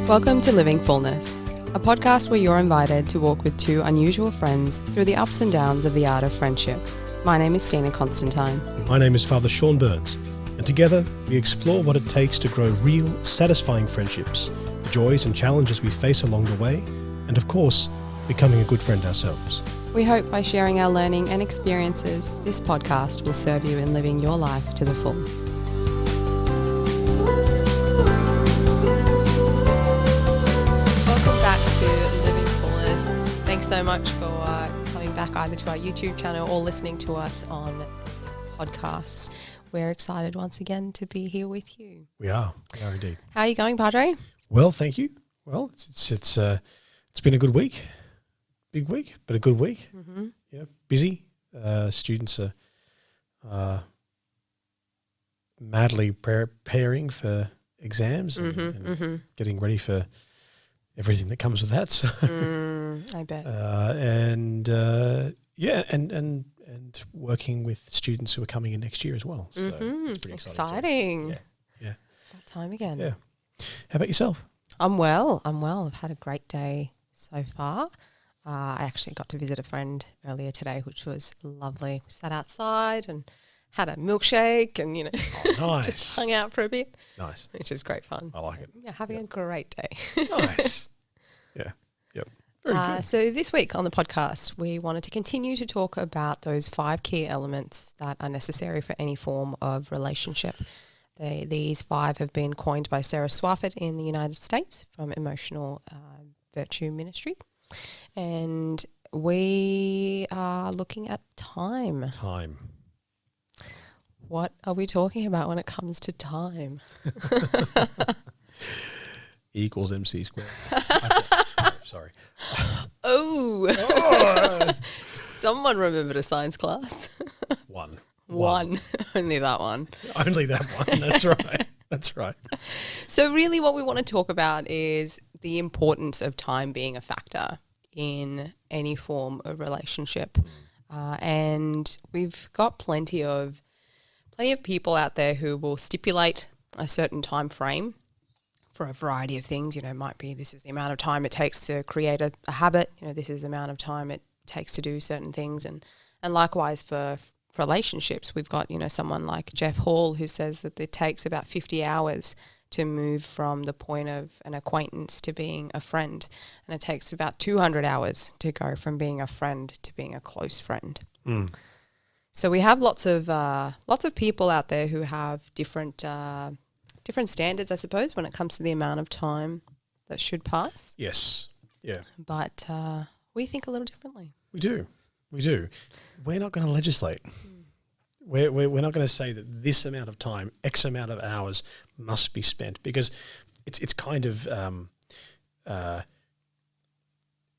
Welcome to Living Fullness, a podcast where you're invited to walk with two unusual friends through the ups and downs of the art of friendship. My name is Stina Constantine. My name is Father Byrnes, and together we explore what it takes to grow real, satisfying friendships, the joys and challenges we face along the way, and of course, becoming a good friend ourselves. We hope by sharing our learning and experiences, this podcast will serve you in living your life to the full. Welcome back to Living Fullness. Thanks so much for coming back either to our YouTube channel or listening to us on podcasts. We're excited once again to be here with you. We are indeed. How are you going, Padre? Well, thank you. Well, it's been a good week. Big week, but a good week. Mm-hmm. Yeah, busy. Students are madly preparing for exams and getting ready for everything that comes with that. So, I bet. And working with students who are coming in next year as well. So it's pretty exciting. Yeah. That time again. Yeah. How about yourself? I'm well. I've had a great day so far. I actually got to visit a friend earlier today, which was lovely. We sat outside and had a milkshake and, Nice. just hung out for a bit. Nice. Which is great fun. I like it. Yeah, having a great day. Nice. Yeah. Yep. Very good. So this week on the podcast, we wanted to continue to talk about those 5 key elements that are necessary for any form of relationship. These 5 have been coined by Sarah Swafford in the United States from Emotional Virtue Ministry. And we are looking at time. Time. What are we talking about when it comes to time? E equals MC squared. Sorry. Oh. Someone remembered a science class. One. Only that one. Only that one. That's right. That's right. So really what we want to talk about is the importance of time being a factor in any form of relationship. And we've got plenty of people out there who will stipulate a certain time frame for a variety of things. It might be this is the amount of time it takes to create a habit. This is the amount of time it takes to do certain things. And likewise for relationships, we've got, someone like Jeff Hall who says that it takes about 50 hours to move from the point of an acquaintance to being a friend. And it takes about 200 hours to go from being a friend to being a close friend. So we have lots of people out there who have different standards, I suppose, when it comes to the amount of time that should pass. Yes. Yeah. But we think a little differently. We do. We're not going to legislate. We're not going to say that this amount of time, X amount of hours must be spent, because it's kind of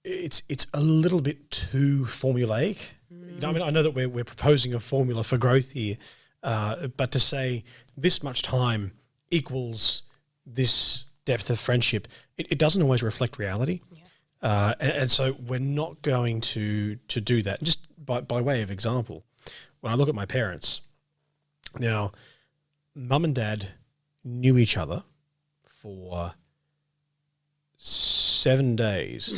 it's a little bit too formulaic. I know that we're proposing a formula for growth here, but to say this much time equals this depth of friendship, it doesn't always reflect reality. Yeah. And so we're not going to do that. Just by way of example, when I look at my parents, now, Mum and Dad knew each other for 7 days,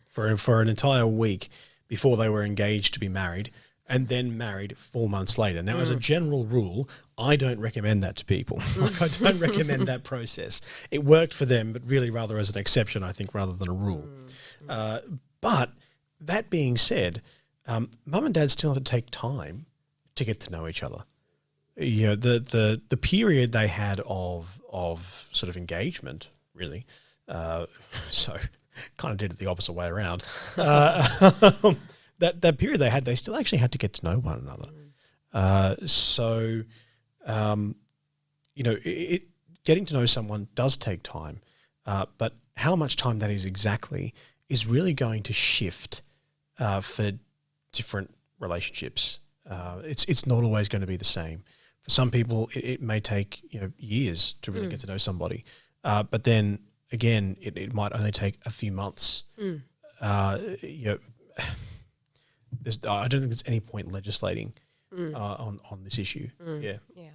for an entire week before they were engaged to be married, and then married 4 months later. Now, as a general rule, I don't recommend that to people. I don't recommend that process. It worked for them, but really rather as an exception, I think, rather than a rule. But that being said, Mum and Dad still had to take time to get to know each other. The period they had of sort of engagement, really, so kind of did it the opposite way around. That period they still actually had to get to know one another. Getting to know someone does take time, but how much time that is exactly is really going to shift for different relationships. It's not always going to be the same. For some people, it may take years to really get to know somebody, but then again, it might only take a few months. I don't think there's any point legislating on this issue.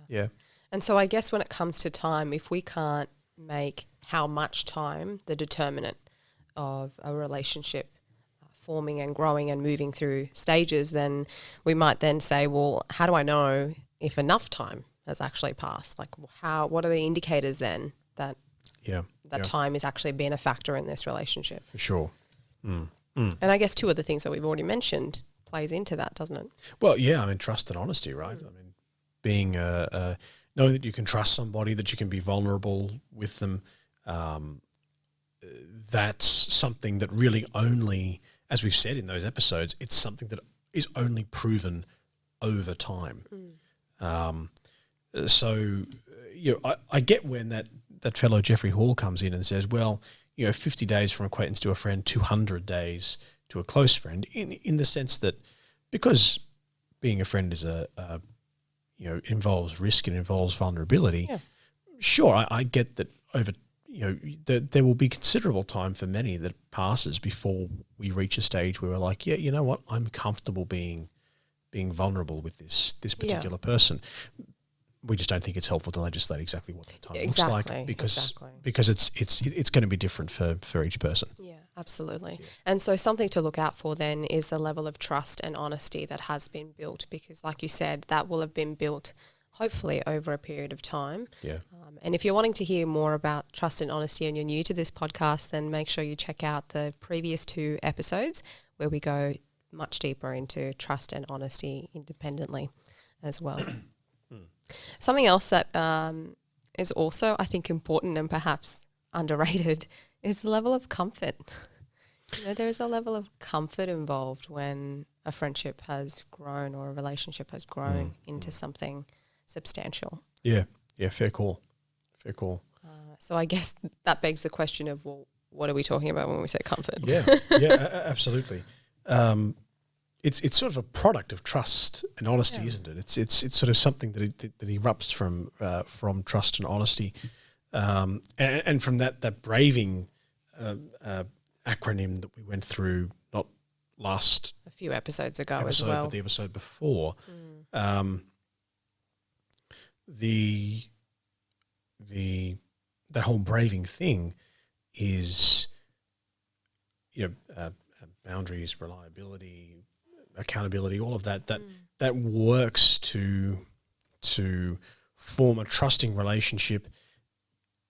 Yeah. And so I guess when it comes to time, if we can't make how much time the determinant of a relationship forming and growing and moving through stages, then we might then say, well, how do I know if enough time has actually passed? Like, what are the indicators then that time is actually being a factor in this relationship? For sure. And I guess two of the things that we've already mentioned plays into that, doesn't it? Well, yeah, I mean, trust and honesty, right? I mean, being knowing that you can trust somebody, that you can be vulnerable with them, that's something that really only, as we've said in those episodes, it's something that is only proven over time. So, I get when that fellow Jeffrey Hall comes in and says, well, 50 days from acquaintance to a friend, 200 days to a close friend, in the sense that because being a friend is involves risk and involves vulnerability. Yeah. Sure, I get that there will be considerable time for many that passes before we reach a stage where we're like, yeah, you know what, I'm comfortable being vulnerable with this particular person. We just don't think it's helpful to legislate exactly what that time looks like because it's going to be different for each person. Yeah, absolutely. Yeah. And so something to look out for then is the level of trust and honesty that has been built, because like you said, that will have been built hopefully over a period of time. Yeah. And if you're wanting to hear more about trust and honesty and you're new to this podcast, then make sure you check out the previous 2 episodes where we go much deeper into trust and honesty independently as well. Something else that is also, I think, important and perhaps underrated is the level of comfort. There is a level of comfort involved when a friendship has grown or a relationship has grown into something substantial. Yeah, fair call. So I guess that begs the question of, well, what are we talking about when we say comfort? Yeah, absolutely. It's sort of a product of trust and honesty, isn't it? It's sort of something that erupts from trust and honesty, and from that braving acronym that we went through not a few episodes ago as well, but the episode before. That whole braving thing is, boundaries, reliability, accountability, all of that works to form a trusting relationship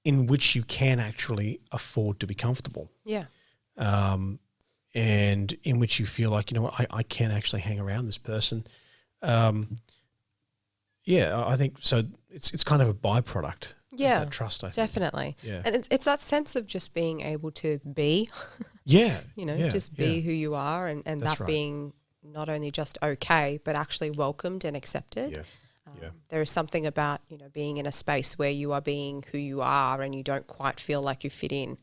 in which you can actually afford to be comfortable. Yeah. And in which you feel like, I can actually hang around this person. I think so. It's kind of a byproduct. Yeah, of that trust, I think. Definitely. Yeah. And it's that sense of just being able to be. Yeah. Just be who you are, and that right. being not only just okay, but actually welcomed and accepted. Yeah. There is something about, being in a space where you are being who you are and you don't quite feel like you fit in.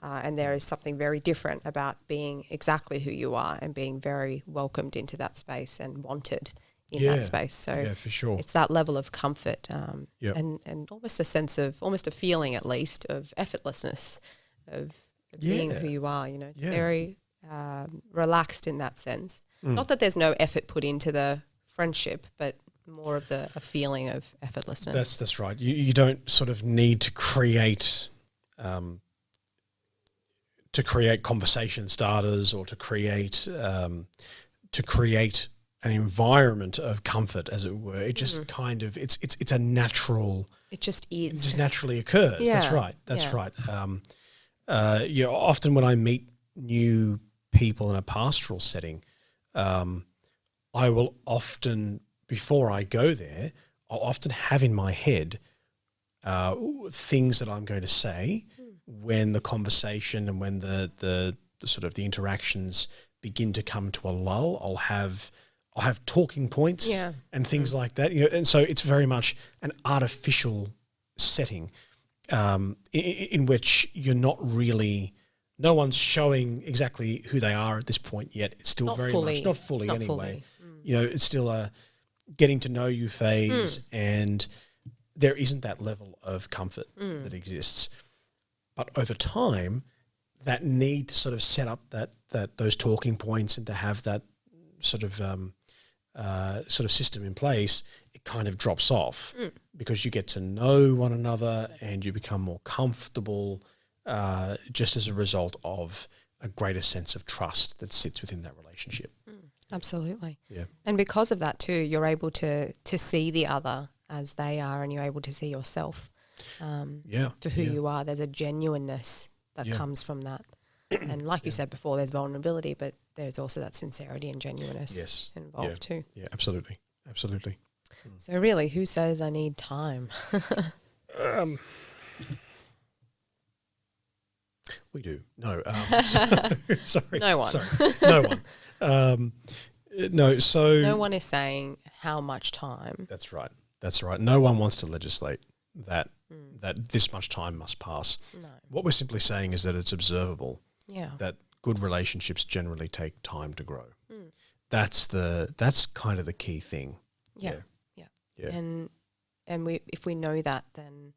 And there is something very different about being exactly who you are and being very welcomed into that space and wanted in that space. So for sure. It's that level of comfort and almost a sense of, almost a feeling at least, of effortlessness, of being who you are. It's very relaxed in that sense. Not that there's no effort put into the friendship, but more of a feeling of effortlessness. That's right. You don't sort of need to create conversation starters or to create an environment of comfort, as it were. It just kind of it's a natural. It just is. It just naturally occurs. Yeah. That's right. That's right. Often when I meet new people in a pastoral setting, I will often, before I go there, I'll often have in my head things that I'm going to say when the conversation and when the sort of the interactions begin to come to a lull. I'll have talking points and things like that. And so it's very much an artificial setting in which you're not really. No one's showing exactly who they are at this point yet. It's still not fully anyway. It's still a getting to know you phase, and there isn't that level of comfort that exists. But over time, that need to sort of set up those talking points and to have that sort of system in place, it kind of drops off because you get to know one another and you become more comfortable. just as a result of a greater sense of trust that sits within that relationship. Absolutely. Yeah. And because of that too, you're able to see the other as they are, and you're able to see yourself for who you are. There's a genuineness that comes from that. And like you said before, there's vulnerability, but there's also that sincerity and genuineness involved too. Yeah, absolutely. Absolutely. So really, who says I need time? We do. No. Sorry. No one. Sorry. No one. No, so... No one is saying how much time. That's right. That's right. No one wants to legislate that this much time must pass. No. What we're simply saying is that it's observable. Yeah. That good relationships generally take time to grow. That's kind of the key thing. Yeah. And if we know that, then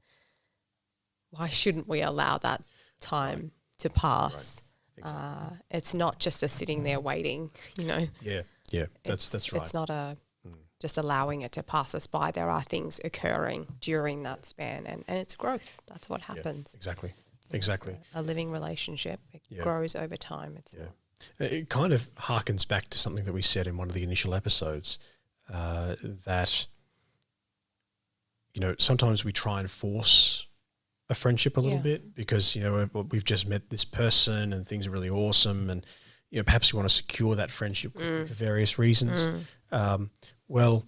why shouldn't we allow that time to pass? Right. Exactly. It's not just a sitting there waiting, Yeah. That's right. It's not a just allowing it to pass us by. There are things occurring during that span, and it's growth. That's what happens. Yeah, exactly. A living relationship, it grows over time. It kind of harkens back to something that we said in one of the initial episodes, that, sometimes we try and force a friendship a little bit because, we've just met this person and things are really awesome, and, perhaps we want to secure that friendship for various reasons. Well,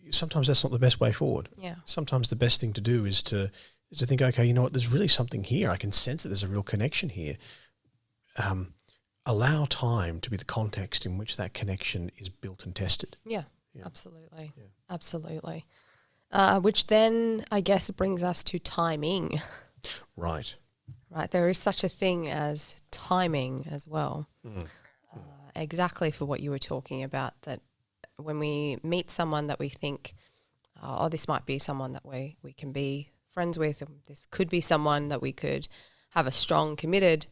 sometimes that's not the best way forward. Yeah. Sometimes the best thing to do is to think, okay, you know what, there's really something here. I can sense that there's a real connection here. Allow time to be the context in which that connection is built and tested. Yeah. Absolutely. Yeah. Absolutely. Which then, I guess, brings us to timing. Right. Right. There is such a thing as timing as well. Exactly for what you were talking about, that when we meet someone that we think, this might be someone that we can be friends with, and this could be someone that we could have a strong, committed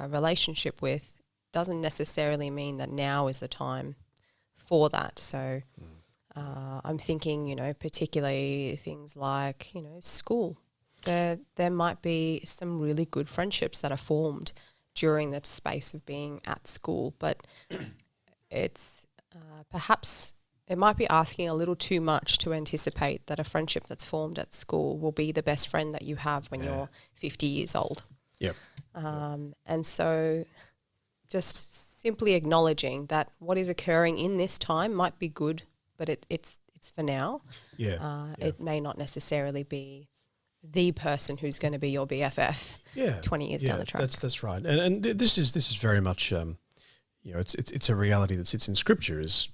relationship with, doesn't necessarily mean that now is the time for that. So I'm thinking, particularly things like, school. There might be some really good friendships that are formed during that space of being at school, but it's perhaps it might be asking a little too much to anticipate that a friendship that's formed at school will be the best friend that you have when you're 50 years old. Yep. And so just simply acknowledging that what is occurring in this time might be good, but it's for now. It may not necessarily be the person who's going to be your BFF 20 years down the track. That's right. And this is very much it's a reality that sits in Scripture. Is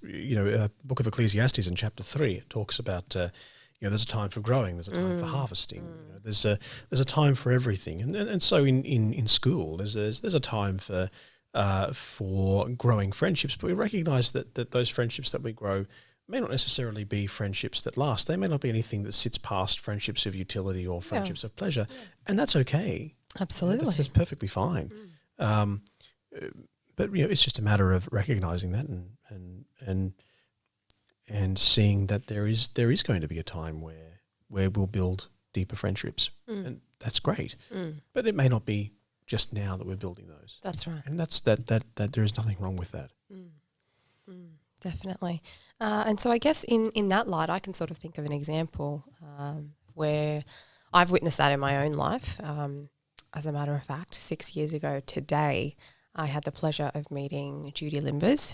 book of Ecclesiastes in chapter 3, it talks about there's a time for growing, there's a time for harvesting. There's a time for everything, and so in school there's a time for growing friendships. But we recognise that those friendships that we grow may not necessarily be friendships that last. They may not be anything that sits past friendships of utility or friendships of pleasure, and that's okay. Absolutely, that's perfectly fine. But it's just a matter of recognizing that and seeing that there is going to be a time where we'll build deeper friendships, and that's great. But it may not be just now that we're building those. That's right, and that's that there is nothing wrong with that. Definitely. And so I guess in that light, I can sort of think of an example where I've witnessed that in my own life. As a matter of fact, 6 years ago today, I had the pleasure of meeting Judi,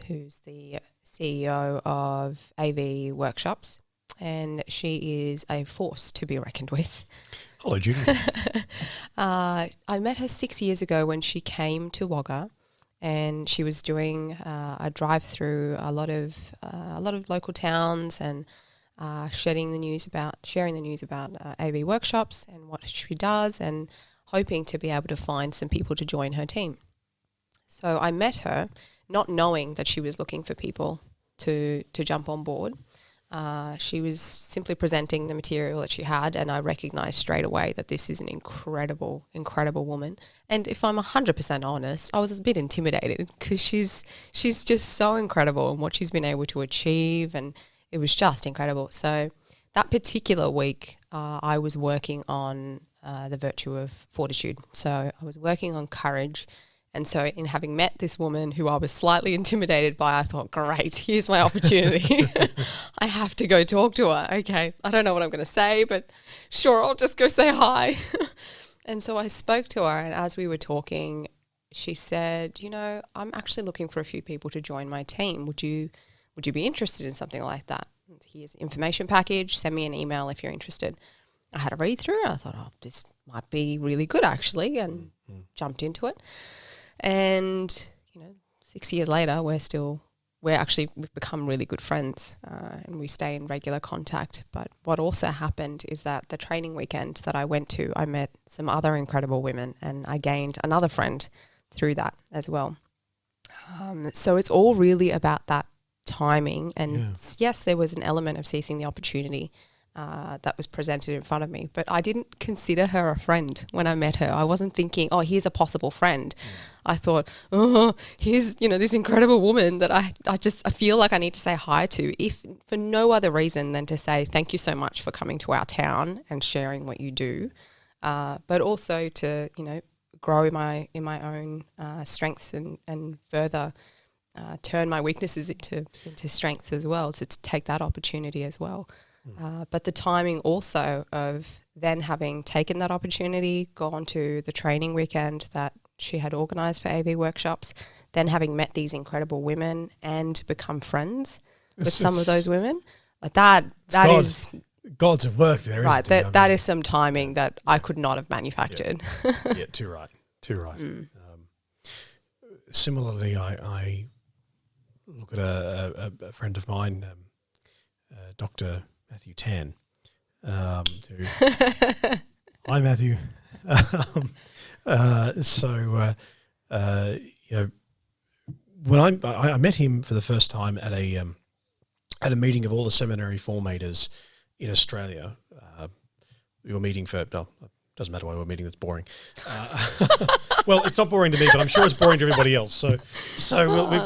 who's the CEO of AV Workshops, and she is a force to be reckoned with. Hello, Judi. I met her 6 years ago when she came to Wagga, and she was doing a drive through a lot of local towns and sharing the news about AV Workshops and what she does, and hoping to be able to find some people to join her team. So I met her, not knowing that she was looking for people to jump on board. She was simply presenting the material that she had, and I recognized straight away that this is an incredible, incredible woman. And if I'm 100% honest, I was a bit intimidated because she's just so incredible in what she's been able to achieve, and it was just incredible. So that particular week, I was working on the virtue of fortitude. So I was working on courage. And so in having met this woman who I was slightly intimidated by, I thought, great, here's my opportunity. I have to go talk to her. Okay, I don't know what I'm going to say, but sure, I'll just go say hi. And so I spoke to her, and as we were talking, she said, I'm actually looking for a few people to join my team. Would you be interested in something like that? Here's the information package. Send me an email if you're interested. I had a read through. I thought, this might be really good actually, and jumped into it. And 6 years later, we've become really good friends, and we stay in regular contact. But what also happened is that the training weekend that I went to, I met some other incredible women, and I gained another friend through that as well. So it's all really about that timing. And yes, there was an element of seizing the opportunity that was presented in front of me, but I didn't consider her a friend when I met her. I wasn't thinking, here's a possible friend. I thought, here's, this incredible woman that I feel like I need to say hi to, if for no other reason than to say thank you so much for coming to our town and sharing what you do, but also to, grow in my own strengths and further turn my weaknesses into strengths as well, to take that opportunity as well. But the timing also of then having taken that opportunity, gone to the training weekend that she had organised for AV workshops, then having met these incredible women and become friends with some of those women, like that is God's at work there, right. Isn't it? That is some timing that I could not have manufactured. Yeah, too right. Similarly, I look at a friend of mine, Dr. Matthew Tan. Hi, Matthew. When I met him for the first time at a meeting of all the seminary formators in Australia. We were meeting for doesn't matter why we're meeting. That's boring. Well, it's not boring to me, but I'm sure it's boring to everybody else. So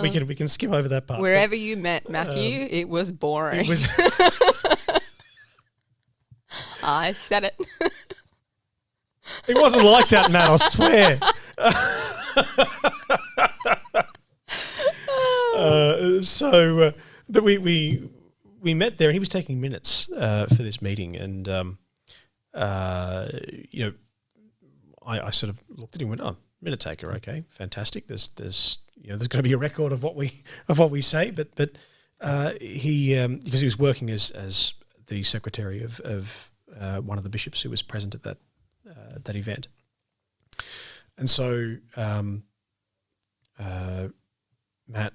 we can skip over that part. Wherever you met Matthew, it was boring. It was. I said it. It wasn't like that, Matt, I swear. But we met there, and he was taking minutes for this meeting, and I sort of looked at him and went, minute taker, okay, fantastic. There's going to be a record of what we say, but he because he was working as the secretary of one of the bishops who was present at that event, and so Matt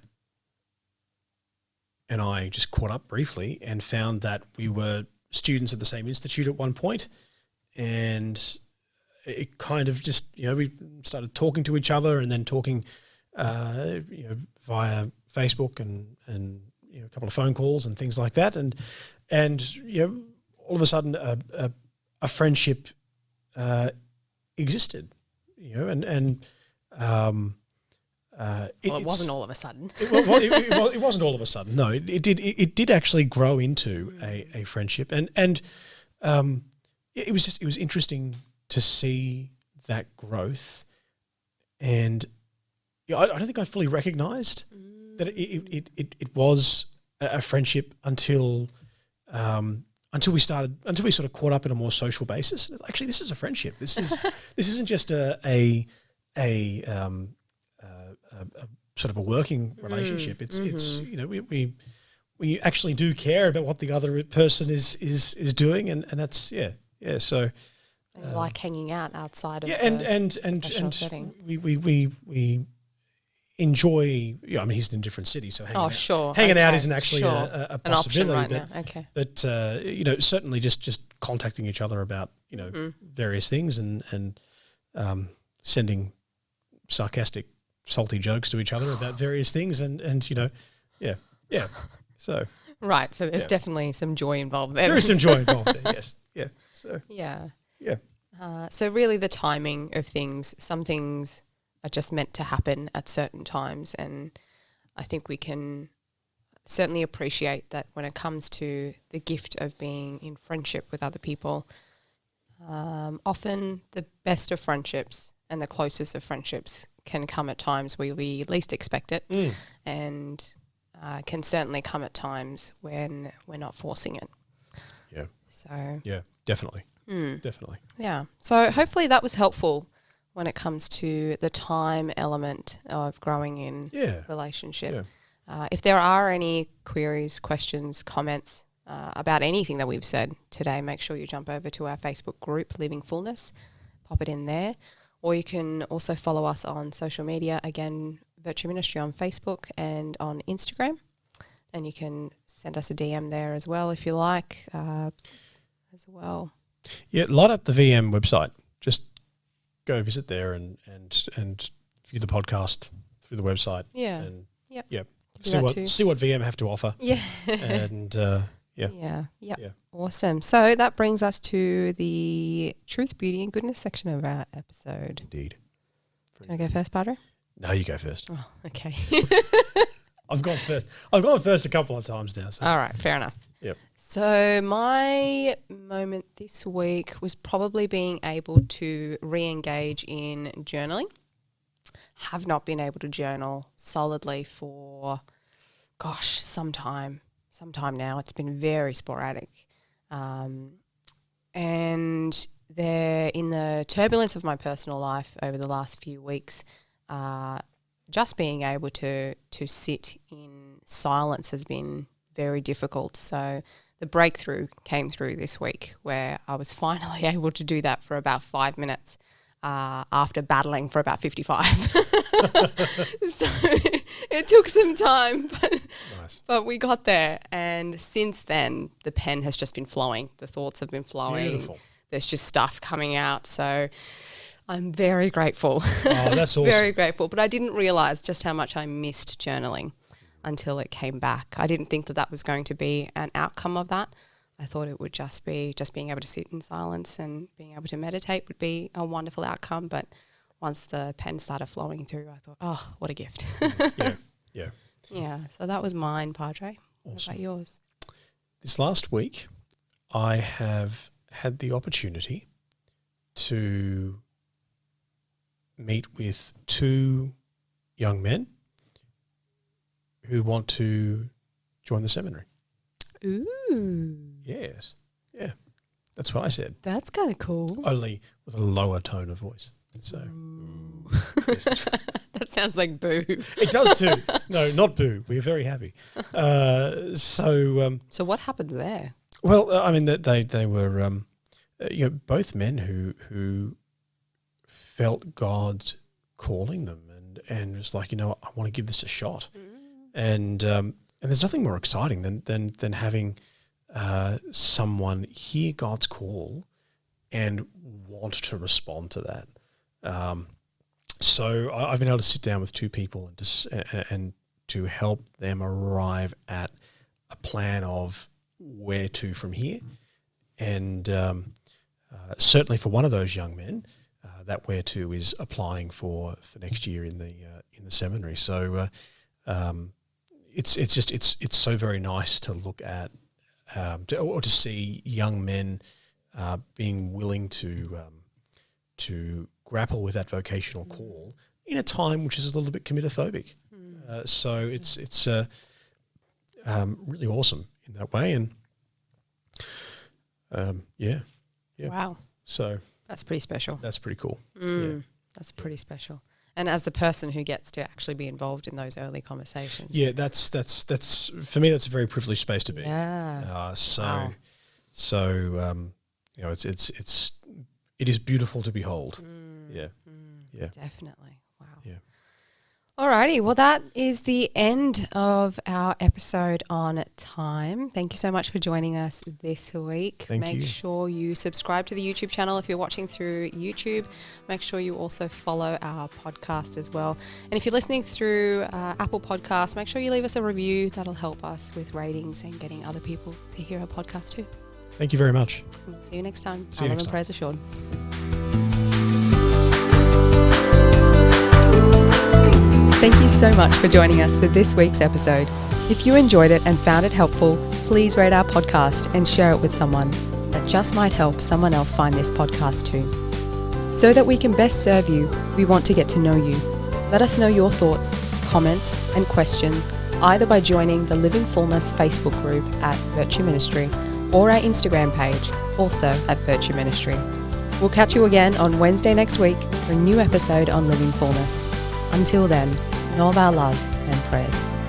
and I just caught up briefly and found that we were students at the same institute at one point, and it kind of just, we started talking to each other and then talking, via Facebook and a couple of phone calls and things like that. And all of a sudden a friendship existed, it wasn't all of a sudden. It wasn't all of a sudden. No, it did actually grow into a friendship, and it was interesting to see that growth, and I don't think I fully recognised that it was a friendship until we sort of caught up in a more social basis. Actually, this is a friendship. This isn't just a sort of a working relationship. It's we actually do care about what the other person is doing, and that's so. And like hanging out outside of and setting. We enjoy. I mean, he's in a different city, so hanging out isn't actually a possibility. An option right now. Okay. But certainly just contacting each other about various things and sending sarcastic, salty jokes to each other about various things, and So right. So there's definitely some joy involved there. There is some joy involved there. Yes. Yeah. So yeah. Yeah. So really the timing of things, some things are just meant to happen at certain times, and I think we can certainly appreciate that when it comes to the gift of being in friendship with other people, Often the best of friendships and the closest of friendships can come at times where we least expect it, and can certainly come at times when we're not forcing it. Yeah. So Yeah, definitely. Definitely. yeah. So hopefully that was helpful when it comes to the time element of growing in relationship. Yeah. If there are any queries, questions, comments about anything that we've said today, make sure you jump over to our Facebook group, Living Fullness, pop it in there. Or you can also follow us on social media, again, Virtue Ministry on Facebook and on Instagram. And you can send us a DM there as well if you like as well. Yeah, light up the VM website. Just go visit there and view the podcast through the website. Yeah. And Yep. see what VM have to offer. Yeah. And Yeah. Awesome. So that brings us to the truth, beauty, and goodness section of our episode. Indeed. Can I go first, Padre? No, you go first. Oh, okay. I've gone first. I've gone first a couple of times now. So. All right, fair enough. Yep. So my moment this week was probably being able to re-engage in journaling. Have not been able to journal solidly for, some time now. It's been very sporadic. And there, in the turbulence of my personal life over the last few weeks, just being able to sit in silence has been very difficult. So the breakthrough came through this week where I was finally able to do that for about 5 minutes after battling for about 55. So it took some time, but we got there. And since then, the pen has just been flowing. The thoughts have been flowing. Beautiful. There's just stuff coming out. So I'm very grateful. Oh, that's awesome. Very grateful. But I didn't realise just how much I missed journaling until it came back. I didn't think that was going to be an outcome of that. I thought it would just be being able to sit in silence and being able to meditate would be a wonderful outcome. But once the pen started flowing through, I thought, oh, what a gift. Yeah. Yeah, so that was mine, Padre. Awesome. What about yours? This last week, I have had the opportunity to meet with 2 young men who want to join the seminary. Ooh. Yes. Yeah. That's what I said. That's kind of cool. Only with a lower tone of voice. So yes, that sounds like boo. it does too. No, not boo. We're very happy. So what happened there? well, I mean, they were both men who felt God's calling them and was like, I want to give this a shot. And there's nothing more exciting than having someone hear God's call and want to respond to that. So I've been able to sit down with 2 people and to help them arrive at a plan of where to from here. And certainly for one of those young men, that where to is applying for next year in the seminary. So it's so very nice to look at or to see young men being willing to grapple with that vocational call in a time which is a little bit committophobic. So it's really awesome in that way. And yeah. Wow. So that's pretty special. that's pretty cool. That's pretty special. And as the person who gets to actually be involved in those early conversations. Yeah, that's for me, that's a very privileged space to be. Yeah. So it is beautiful to behold. Yeah. Definitely. Wow. Yeah. Alrighty, well that is the end of our episode on time. Thank you so much for joining us this week. Make sure you subscribe to the YouTube channel if you're watching through YouTube. Make sure you also follow our podcast as well. And if you're listening through Apple Podcasts, make sure you leave us a review. That'll help us with ratings and getting other people to hear our podcast too. Thank you very much. See you next time. See you next time. Praise assured. Thank you so much for joining us for this week's episode. If you enjoyed it and found it helpful, please rate our podcast and share it with someone that just might help someone else find this podcast too. So that we can best serve you, we want to get to know you. Let us know your thoughts, comments, and questions either by joining the Living Fullness Facebook group at Virtue Ministry or our Instagram page, also at Virtue Ministry. We'll catch you again on Wednesday next week for a new episode on Living Fullness. Until then, know of our love and prayers.